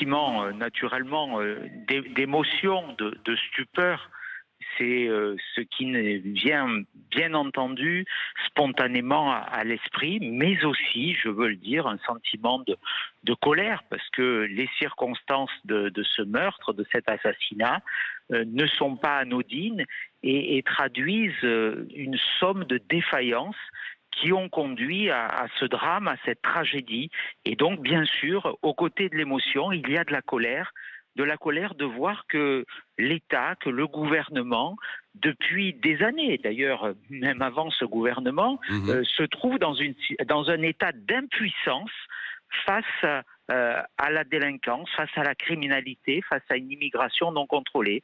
naturellement d'émotion, de stupeur. C'est ce qui vient bien entendu spontanément à l'esprit, mais aussi, je veux le dire, un sentiment de colère, parce que les circonstances de ce meurtre, de cet assassinat, ne sont pas anodines et traduisent une somme de défaillances qui ont conduit à ce drame, à cette tragédie. Et donc, bien sûr, aux côtés de l'émotion, il y a de la colère de voir que l'État, que le gouvernement, depuis des années, d'ailleurs, même avant ce gouvernement, se trouve dans un état d'impuissance face à la délinquance, face à la criminalité, face à une immigration non contrôlée.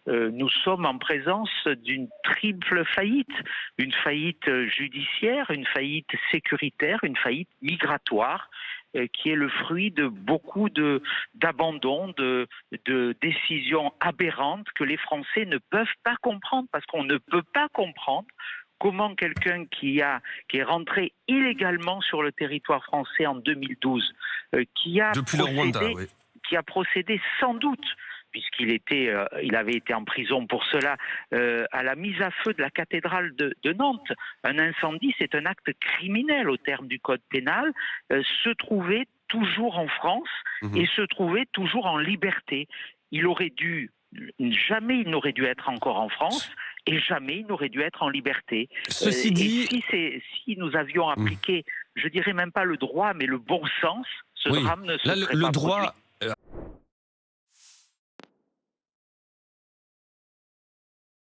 Nous sommes en présence d'une triple faillite, une faillite judiciaire, une faillite sécuritaire, une faillite migratoire, qui est le fruit de beaucoup d'abandon, de décisions aberrantes que les Français ne peuvent pas comprendre, parce qu'on ne peut pas comprendre comment quelqu'un qui est rentré illégalement sur le territoire français en 2012, Depuis le Rwanda, oui. qui a procédé sans doute, il avait été en prison pour cela, à la mise à feu de la cathédrale de Nantes. Un incendie, c'est un acte criminel au terme du code pénal, se trouver toujours en France et se trouver toujours en liberté. Jamais il n'aurait dû être encore en France et jamais il n'aurait dû être en liberté. Ceci dit... si nous avions appliqué, je dirais même pas le droit, mais le bon sens, ce drame ne se serait pas produit.